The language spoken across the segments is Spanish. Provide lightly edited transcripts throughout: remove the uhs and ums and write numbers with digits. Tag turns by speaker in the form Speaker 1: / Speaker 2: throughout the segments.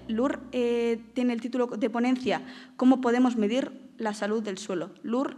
Speaker 1: Lur tiene el título de ponencia ¿Cómo podemos medir la salud del suelo? Lur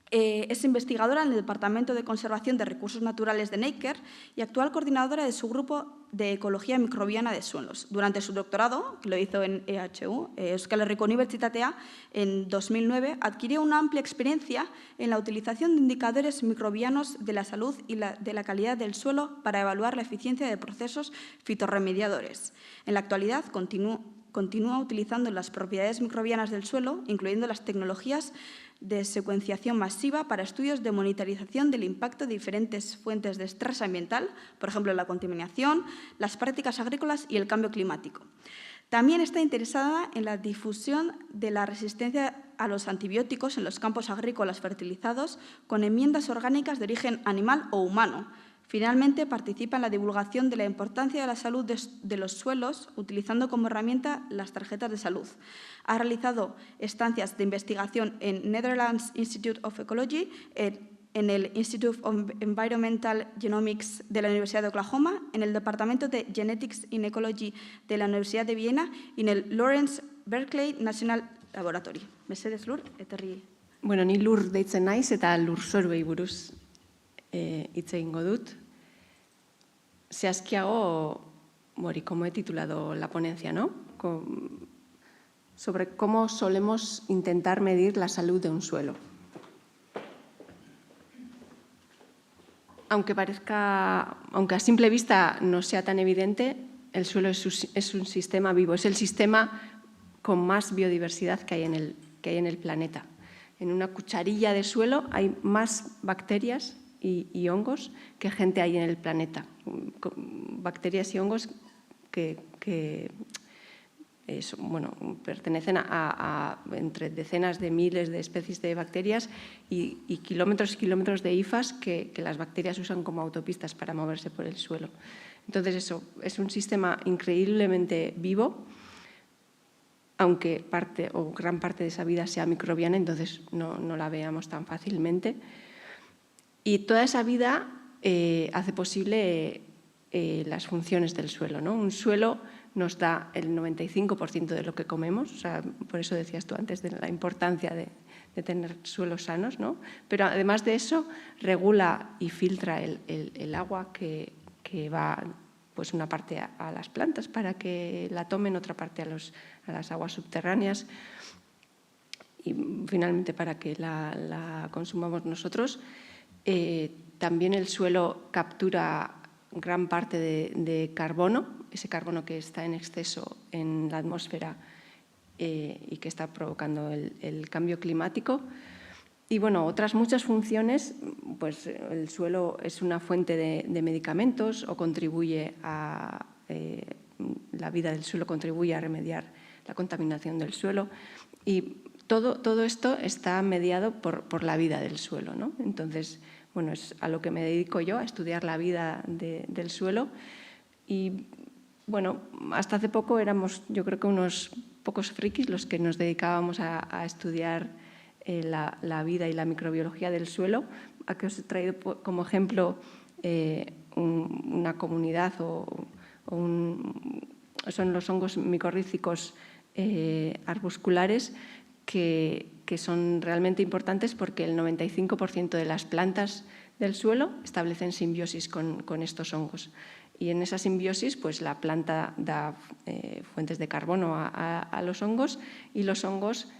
Speaker 1: es investigadora en el Departamento de Conservación de Recursos Naturales de Neiker y actual coordinadora de su grupo de Ecología Microbiana de Suelos. Durante su doctorado, que lo hizo en EHU, Euskal Herriko Unibertsitatea, en 2009, adquirió una amplia experiencia en la utilización de indicadores microbianos de la salud y de la calidad del suelo para evaluar la eficiencia de procesos fitorremediadores. En la actualidad, continúa utilizando las propiedades microbianas del suelo, incluyendo las tecnologías de secuenciación masiva para estudios de monitorización del impacto de diferentes fuentes de estrés ambiental, por ejemplo, la contaminación, las prácticas agrícolas y el cambio climático. También está interesada en la difusión de la resistencia a los antibióticos en los campos agrícolas fertilizados con enmiendas orgánicas de origen animal o humano. Finalmente, participa en la divulgación de la importancia de la salud de los suelos, utilizando como herramienta las tarjetas de salud. Ha realizado estancias de investigación en Netherlands Institute of Ecology, en el Institute of Environmental Genomics de la Universidad de Oklahoma, en el Departamento de Genetics in Ecology de la Universidad de Viena y en el Lawrence Berkeley National Laboratory. Mesedez, Lur, etorri.
Speaker 2: Bueno, ni Lur deitzen naiz eta lurzoruei buruz hitz egingo dut. Zehazkiago, como he titulado la ponencia, ¿no? Sobre cómo solemos intentar medir la salud de un suelo. Aunque a simple vista no sea tan evidente, el suelo es un sistema vivo, es el sistema con más biodiversidad que hay en el planeta. En una cucharilla de suelo hay más bacterias y hongos que gente hay en el planeta. Bacterias y hongos que pertenecen a entre decenas de miles de especies de bacterias y kilómetros y kilómetros de hifas que las bacterias usan como autopistas para moverse por el suelo. Entonces, eso es un sistema increíblemente vivo, aunque gran parte de esa vida sea microbiana, entonces no la veamos tan fácilmente. Y toda esa vida hace posible las funciones del suelo, ¿no? Un suelo nos da el 95% de lo que comemos, o sea, por eso decías tú antes de la importancia de tener suelos sanos, ¿no? Pero además de eso, regula y filtra el agua que va, pues una parte a las plantas para que la tomen, otra parte a las aguas subterráneas y finalmente para que la consumamos nosotros. También el suelo captura gran parte de carbono, ese carbono que está en exceso en la atmósfera y que está provocando el cambio climático. Y bueno, otras muchas funciones, pues el suelo es una fuente de medicamentos o contribuye a la vida del suelo, contribuye a remediar la contaminación del suelo y todo esto está mediado por la vida del suelo, ¿no? Entonces, bueno, es a lo que me dedico yo, a estudiar la vida del suelo. Y bueno, hasta hace poco éramos, yo creo que unos pocos frikis los que nos dedicábamos a estudiar la vida y la microbiología del suelo. Aquí os he traído como ejemplo una comunidad son los hongos micorrízicos arbusculares que son realmente importantes porque el 95% de las plantas del suelo establecen simbiosis con estos hongos. Y en esa simbiosis, pues la planta da fuentes de carbono a los hongos y los hongos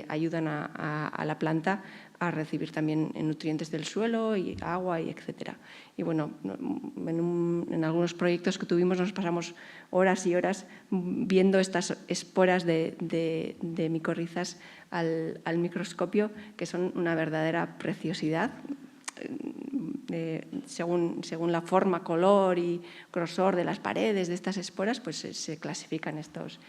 Speaker 2: ayudan a la planta a recibir también nutrientes del suelo y agua, y etcétera. Y bueno, en algunos proyectos que tuvimos nos pasamos horas y horas viendo estas esporas de micorrizas al microscopio, que son una verdadera preciosidad. Según la forma, color y grosor de las paredes de estas esporas, pues se clasifican estos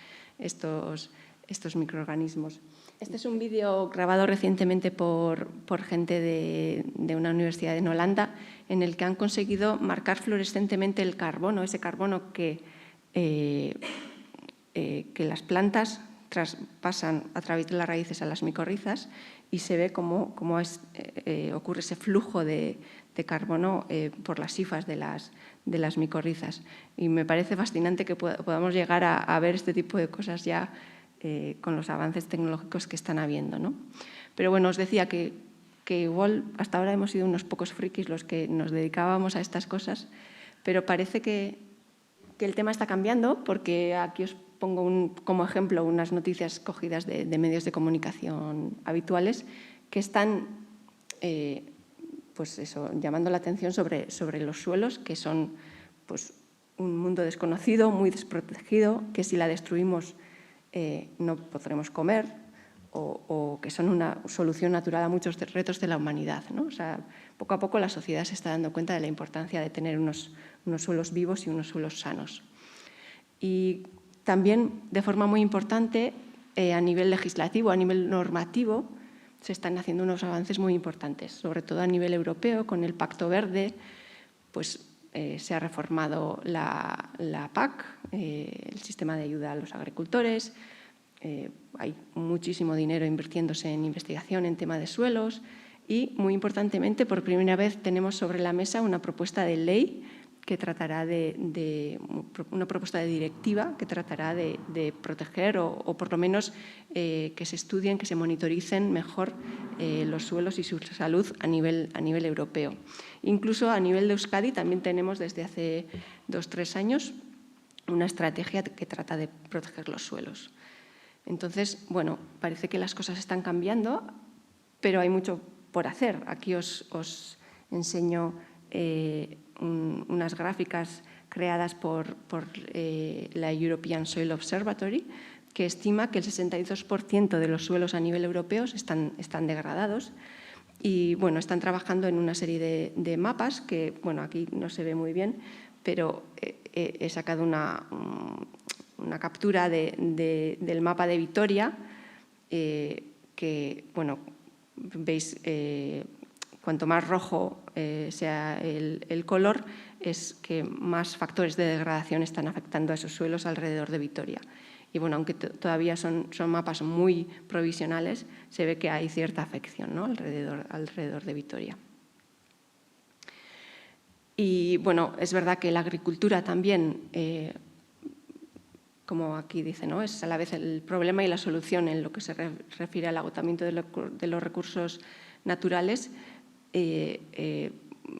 Speaker 2: microorganismos. Este es un vídeo grabado recientemente por gente de una universidad en Holanda, en el que han conseguido marcar fluorescentemente el carbono, ese carbono que las plantas traspasan a través de las raíces a las micorrizas y se ve cómo ocurre ese flujo de carbono por las hifas de las micorrizas. Y me parece fascinante que podamos llegar a ver este tipo de cosas ya con los avances tecnológicos que están habiendo, ¿no? Pero bueno, os decía que igual hasta ahora hemos sido unos pocos frikis los que nos dedicábamos a estas cosas, pero parece que el tema está cambiando, porque aquí os pongo como ejemplo unas noticias cogidas de medios de comunicación habituales que están pues eso, llamando la atención sobre los suelos, que son pues, un mundo desconocido, muy desprotegido, que si la destruimos no podremos comer, o que son una solución natural a muchos retos de la humanidad, ¿no? O sea, poco a poco la sociedad se está dando cuenta de la importancia de tener unos suelos vivos y unos suelos sanos. Y también, de forma muy importante, a nivel legislativo, a nivel normativo, se están haciendo unos avances muy importantes, sobre todo a nivel europeo, con el Pacto Verde, pues se ha reformado la PAC, el sistema de ayuda a los agricultores. Hay muchísimo dinero invirtiéndose en investigación en tema de suelos y, muy importantemente, por primera vez tenemos sobre la mesa una propuesta de ley que tratará una propuesta de directiva que tratará de proteger o por lo menos que se estudien, que se monitoricen mejor los suelos y su salud a nivel europeo. Incluso a nivel de Euskadi también tenemos desde hace 2 o 3 años una estrategia que trata de proteger los suelos. Entonces, bueno, parece que las cosas están cambiando, pero hay mucho por hacer. Aquí os enseño unas gráficas creadas por la European Soil Observatory, que estima que el 62% de los suelos a nivel europeo están degradados. Y bueno, están trabajando en una serie de mapas que, bueno, aquí no se ve muy bien, pero he sacado una captura del mapa de Vitoria, que, bueno, veis, cuanto más rojo sea el color, es que más factores de degradación están afectando a esos suelos alrededor de Vitoria. Y bueno, aunque todavía son mapas muy provisionales, se ve que hay cierta afección, ¿no? alrededor de Vitoria. Y bueno, es verdad que la agricultura también, como aquí dice, ¿no? Es a la vez el problema y la solución en lo que se refiere al agotamiento de los recursos naturales.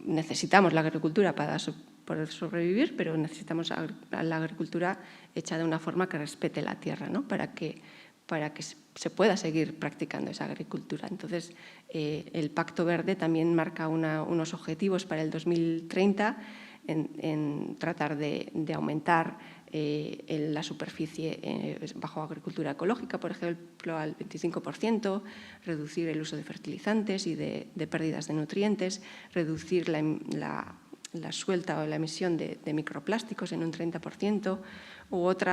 Speaker 2: Necesitamos la agricultura para poder sobrevivir, pero necesitamos la agricultura hecha de una forma que respete la tierra, ¿no? para que se pueda seguir practicando esa agricultura. Entonces, el Pacto Verde también marca unos objetivos para el 2030 en tratar de aumentar la superficie bajo agricultura ecológica, por ejemplo, al 25%, reducir el uso de fertilizantes y de pérdidas de nutrientes, reducir la suelta o la emisión de microplásticos en un 30%, u otro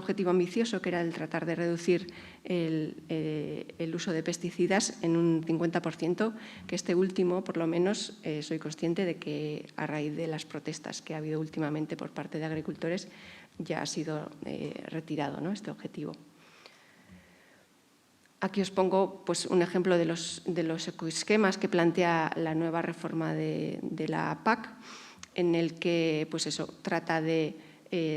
Speaker 2: objetivo ambicioso, que era el tratar de reducir el uso de pesticidas en un 50%, que este último, por lo menos, soy consciente de que a raíz de las protestas que ha habido últimamente por parte de agricultores ya ha sido retirado, ¿no? este objetivo. Aquí os pongo pues, un ejemplo de los ecoesquemas que plantea la nueva reforma de la PAC, en el que pues eso, trata de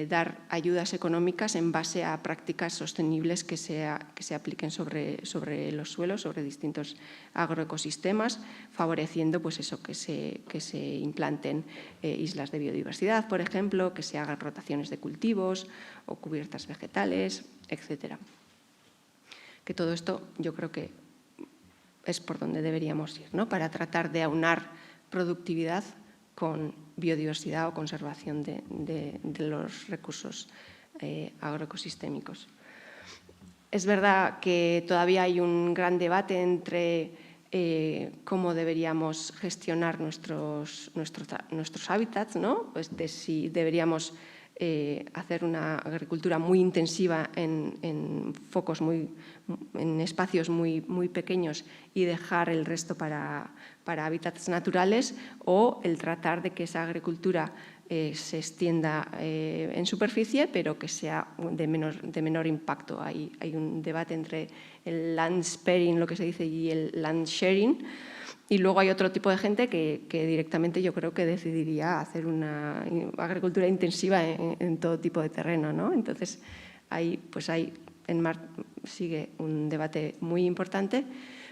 Speaker 2: dar ayudas económicas en base a prácticas sostenibles que se apliquen sobre los suelos, sobre distintos agroecosistemas, favoreciendo pues eso, que se implanten islas de biodiversidad, por ejemplo, que se hagan rotaciones de cultivos o cubiertas vegetales, etcétera. Que todo esto yo creo que es por donde deberíamos ir, ¿no? Para tratar de aunar productividad con biodiversidad o conservación de los recursos agroecosistémicos. Es verdad que todavía hay un gran debate entre cómo deberíamos gestionar nuestros hábitats, ¿no? Pues de si deberíamos hacer una agricultura muy intensiva en espacios muy pequeños y dejar el resto para hábitats naturales, o el tratar de que esa agricultura se extienda en superficie, pero que sea de menor impacto. Hay un debate entre el land sparing, lo que se dice, y el land sharing. Y luego hay otro tipo de gente que directamente yo creo que decidiría hacer una agricultura intensiva en todo tipo de terreno, ¿no? Entonces, sigue un debate muy importante,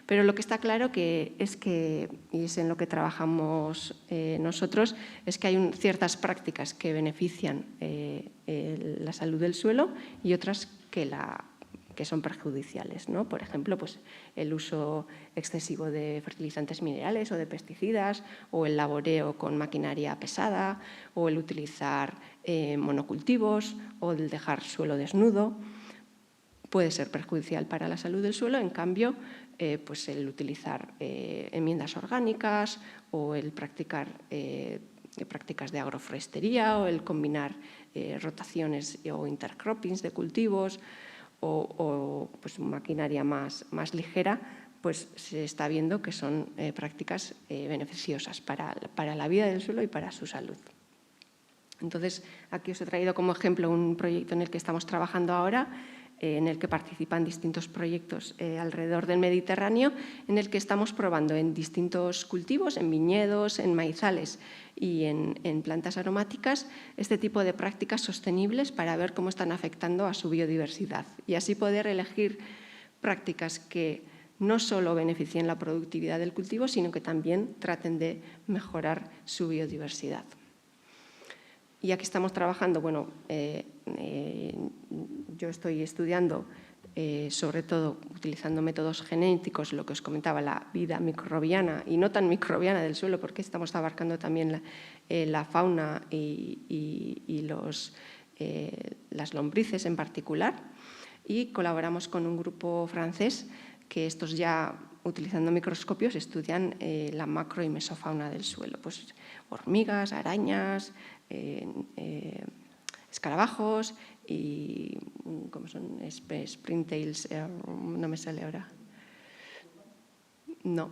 Speaker 2: pero lo que está claro y es en lo que trabajamos nosotros, es que hay ciertas prácticas que benefician la salud del suelo y otras que son perjudiciales, ¿no? Por ejemplo, pues, el uso excesivo de fertilizantes minerales o de pesticidas, o el laboreo con maquinaria pesada, o el utilizar monocultivos, o el dejar suelo desnudo. Puede ser perjudicial para la salud del suelo. En cambio, pues el utilizar enmiendas orgánicas o el practicar prácticas de agroforestería o el combinar rotaciones o intercroppings de cultivos o pues, maquinaria más ligera, pues se está viendo que son prácticas beneficiosas para la vida del suelo y para su salud. Entonces, aquí os he traído como ejemplo un proyecto en el que estamos trabajando ahora, en el que participan distintos proyectos alrededor del Mediterráneo, en el que estamos probando en distintos cultivos, en viñedos, en maizales y en plantas aromáticas, este tipo de prácticas sostenibles para ver cómo están afectando a su biodiversidad y así poder elegir prácticas que no solo beneficien la productividad del cultivo, sino que también traten de mejorar su biodiversidad. Y aquí estamos trabajando, bueno, yo estoy estudiando sobre todo utilizando métodos genéticos, lo que os comentaba, la vida microbiana y no tan microbiana del suelo, porque estamos abarcando también la fauna y las lombrices en particular. Y colaboramos con un grupo francés que estos ya, utilizando microscopios, estudian la macro y mesofauna del suelo, pues hormigas, arañas, escarabajos y, ¿cómo son? Springtails, no me sale ahora. No.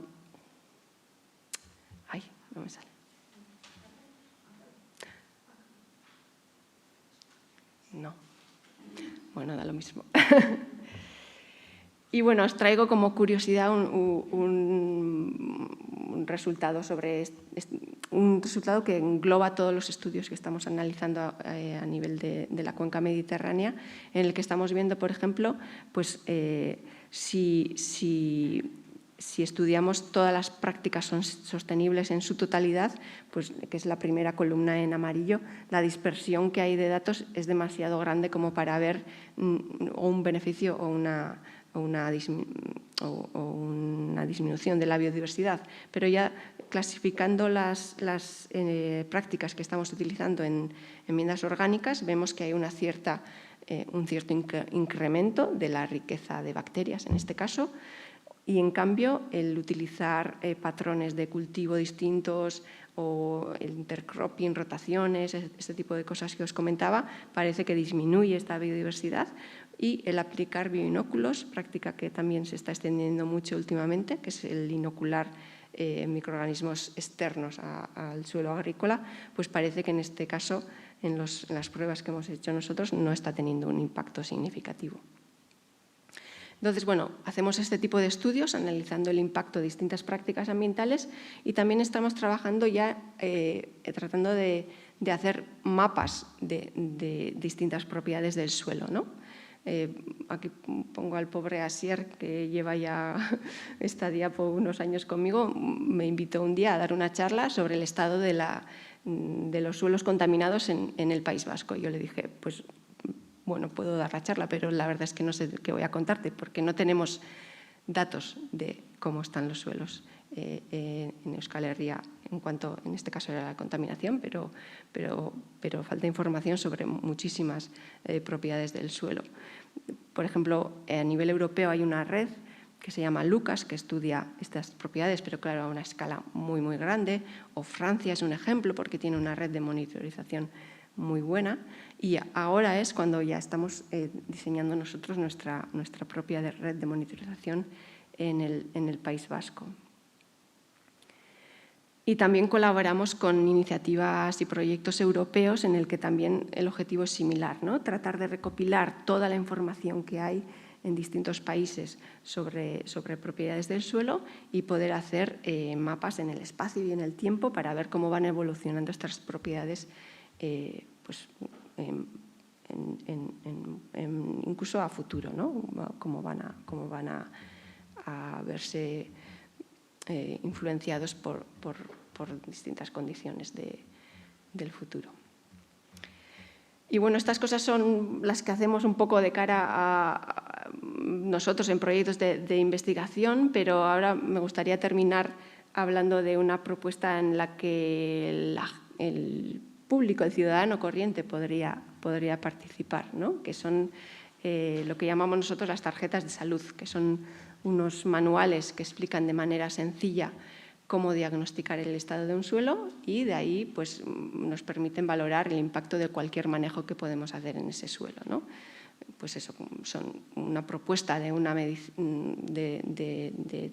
Speaker 2: Ay, no me sale. No. Bueno, da lo mismo. Y bueno, os traigo como curiosidad un resultado un resultado que engloba todos los estudios que estamos analizando a nivel de la cuenca mediterránea, en el que estamos viendo, por ejemplo, pues si estudiamos todas las prácticas sostenibles en su totalidad, pues, que es la primera columna en amarillo, la dispersión que hay de datos es demasiado grande como para ver un beneficio o una disminución de la biodiversidad, pero ya clasificando las prácticas que estamos utilizando en enmiendas orgánicas, vemos que hay un cierto incremento de la riqueza de bacterias en este caso, y en cambio el utilizar patrones de cultivo distintos o el intercropping, rotaciones, este tipo de cosas que os comentaba, parece que disminuye esta biodiversidad. Y el aplicar bioinóculos, práctica que también se está extendiendo mucho últimamente, que es el inocular microorganismos externos al suelo agrícola, pues parece que en este caso, en las pruebas que hemos hecho nosotros, no está teniendo un impacto significativo. Entonces, bueno, hacemos este tipo de estudios analizando el impacto de distintas prácticas ambientales y también estamos trabajando ya tratando de hacer mapas de distintas propiedades del suelo, ¿no? Aquí pongo al pobre Asier, que lleva ya esta diapo unos años conmigo. Me invitó un día a dar una charla sobre el estado de los suelos contaminados en el País Vasco. Y yo le dije, pues bueno, puedo dar la charla, pero la verdad es que no sé qué voy a contarte, porque no tenemos datos de cómo están los suelos en Euskal Herria, en este caso era la contaminación, pero falta información sobre muchísimas propiedades del suelo. Por ejemplo, a nivel europeo hay una red que se llama Lucas, que estudia estas propiedades, pero claro, a una escala muy, muy grande. O Francia es un ejemplo porque tiene una red de monitorización muy buena. Y ahora es cuando ya estamos diseñando nosotros nuestra propia red de monitorización en el País Vasco. Y también colaboramos con iniciativas y proyectos europeos en el que también el objetivo es similar, ¿no? Tratar de recopilar toda la información que hay en distintos países sobre propiedades del suelo y poder hacer mapas en el espacio y en el tiempo para ver cómo van evolucionando estas propiedades pues, incluso a futuro, ¿no? Cómo van a verse influenciados por distintas condiciones del futuro. Y bueno, estas cosas son las que hacemos un poco de cara a nosotros en proyectos de investigación, pero ahora me gustaría terminar hablando de una propuesta en la que el público, el ciudadano corriente podría participar, ¿no? Que son lo que llamamos nosotros las tarjetas de salud, que son unos manuales que explican de manera sencilla cómo diagnosticar el estado de un suelo y de ahí pues, nos permiten valorar el impacto de cualquier manejo que podemos hacer en ese suelo, ¿no? Pues eso, son una propuesta de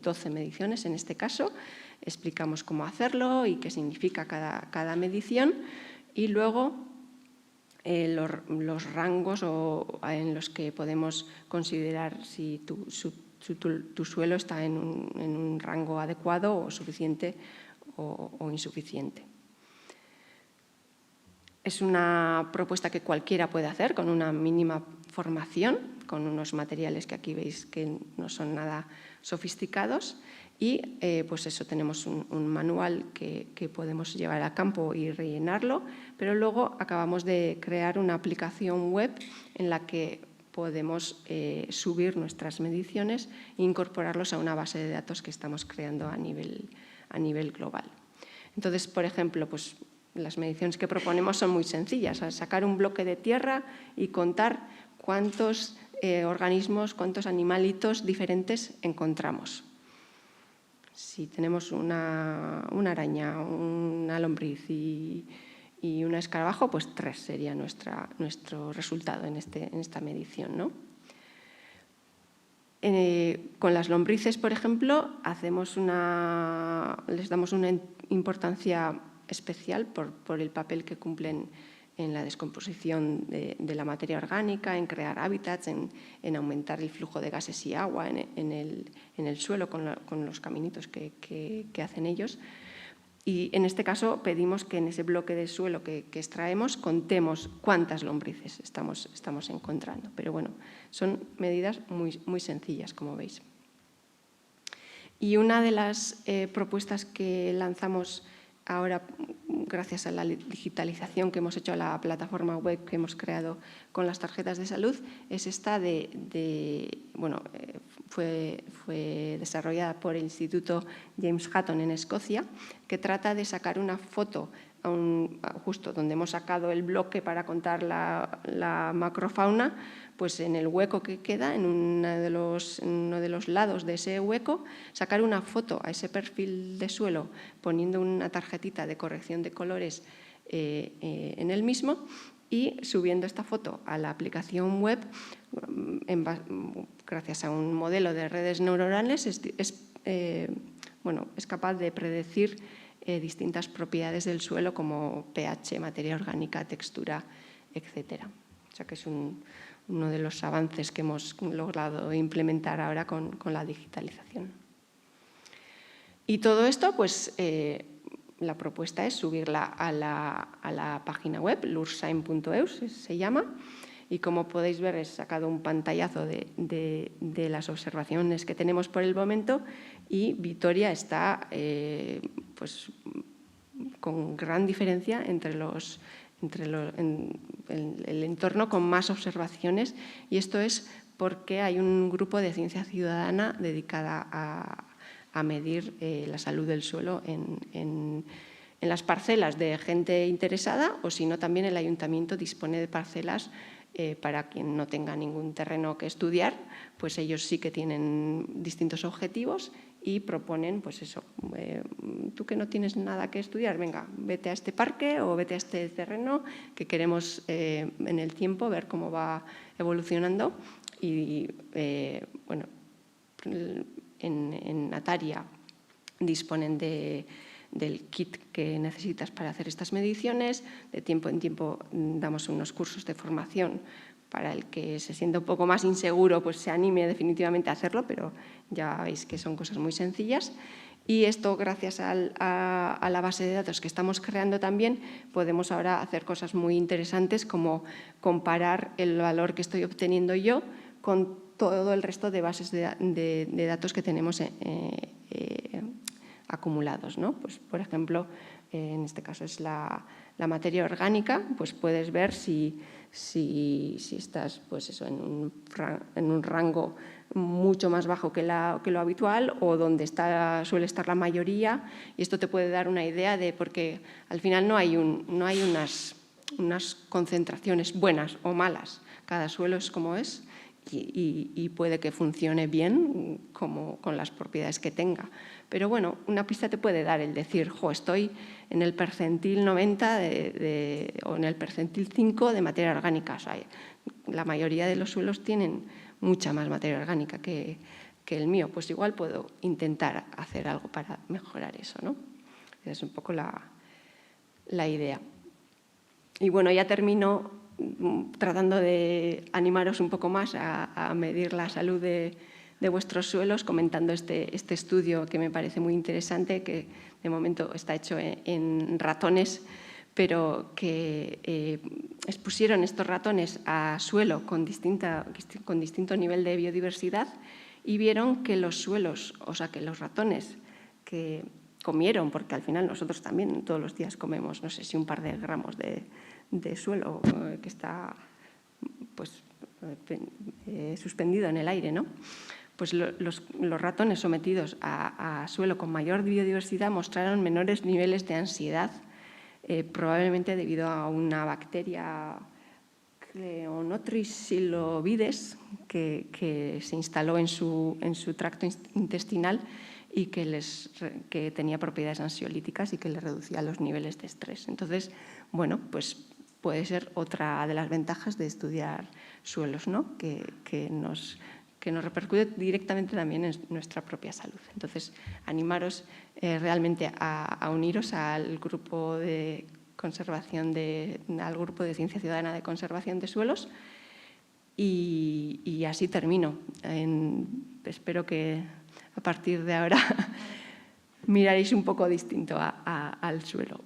Speaker 2: 12 mediciones en este caso, explicamos cómo hacerlo y qué significa cada medición y luego los rangos en los que podemos considerar si tu suelo está en un rango adecuado o suficiente o insuficiente. Es una propuesta que cualquiera puede hacer con una mínima formación, con unos materiales que aquí veis que no son nada sofisticados y pues eso, tenemos un manual que podemos llevar a campo y rellenarlo, pero luego acabamos de crear una aplicación web en la que podemos subir nuestras mediciones e incorporarlos a una base de datos que estamos creando a nivel global. Entonces, por ejemplo, pues, las mediciones que proponemos son muy sencillas, sacar un bloque de tierra y contar cuántos organismos, cuántos animalitos diferentes encontramos. Si tenemos una araña, una lombriz y un escarabajo, pues 3 sería nuestro resultado en esta medición, ¿no? Con las lombrices, por ejemplo, les damos una importancia especial por el papel que cumplen en la descomposición de la materia orgánica, en crear hábitats, en aumentar el flujo de gases y agua en el suelo con los caminitos que hacen ellos. Y en este caso pedimos que en ese bloque de suelo que extraemos contemos cuántas lombrices estamos encontrando. Pero bueno, son medidas muy, muy sencillas, como veis. Y una de las propuestas que lanzamos ahora, gracias a la digitalización que hemos hecho a la plataforma web que hemos creado con las tarjetas de salud, es esta fue desarrollada por el Instituto James Hutton en Escocia, que trata de sacar una foto justo donde hemos sacado el bloque para contar la macrofauna, pues en el hueco que queda, en uno de los lados de ese hueco, sacar una foto a ese perfil de suelo poniendo una tarjetita de corrección de colores en el mismo y subiendo esta foto a la aplicación web, gracias a un modelo de redes neuronales, es capaz de predecir distintas propiedades del suelo como pH, materia orgánica, textura, etc. O sea que es uno de los avances que hemos logrado implementar ahora con la digitalización. Y todo esto, pues la propuesta es subirla a la página web, lursign.eus se llama, y como podéis ver he sacado un pantallazo de las observaciones que tenemos por el momento y Vitoria está pues, con gran diferencia entre el entorno con más observaciones, y esto es porque hay un grupo de ciencia ciudadana dedicada a medir la salud del suelo en las parcelas de gente interesada, o si no también el ayuntamiento dispone de parcelas para quien no tenga ningún terreno que estudiar, pues ellos sí que tienen distintos objetivos y proponen, pues eso, tú que no tienes nada que estudiar, venga, vete a este parque o vete a este terreno que queremos en el tiempo ver cómo va evolucionando. Y bueno, en Ataria disponen de del kit que necesitas para hacer estas mediciones. De tiempo en tiempo damos unos cursos de formación para el que se sienta un poco más inseguro, pues se anime definitivamente a hacerlo, pero ya veis que son cosas muy sencillas. Y esto, gracias a la base de datos que estamos creando también, podemos ahora hacer cosas muy interesantes como comparar el valor que estoy obteniendo yo con todo el resto de bases de datos que tenemos acumulados, ¿no? Pues, por ejemplo, en este caso es la materia orgánica, pues puedes ver si estás pues eso, en un rango mucho más bajo que lo habitual o donde suele estar la mayoría, y esto te puede dar una idea de, porque al final no hay unas concentraciones buenas o malas, cada suelo es como es y puede que funcione bien con las propiedades que tenga. Pero bueno, una pista te puede dar el decir, estoy en el percentil 90 o en el percentil 5 de materia orgánica. O sea, la mayoría de los suelos tienen mucha más materia orgánica que el mío. Pues igual puedo intentar hacer algo para mejorar eso, ¿no? Esa es un poco la idea. Y bueno, ya termino tratando de animaros un poco más a medir la salud de vuestros suelos, comentando este estudio que me parece muy interesante, que de momento está hecho en ratones, pero que expusieron estos ratones a suelo con distinto nivel de biodiversidad y vieron que los suelos, o sea, que los ratones que comieron, porque al final nosotros también todos los días comemos, no sé si un par de gramos de suelo que está pues, suspendido en el aire, ¿no? Pues los ratones sometidos a suelo con mayor biodiversidad mostraron menores niveles de ansiedad, probablemente debido a una bacteria Cleonotris silovides que se instaló en su tracto intestinal y que tenía propiedades ansiolíticas y que le reducía los niveles de estrés. Entonces, bueno, pues puede ser otra de las ventajas de estudiar suelos, ¿no? que nos repercute directamente también en nuestra propia salud. Entonces, animaros realmente a uniros al grupo de al grupo de Ciencia Ciudadana de Conservación de Suelos y así termino. Espero que a partir de ahora miraréis un poco distinto al suelo.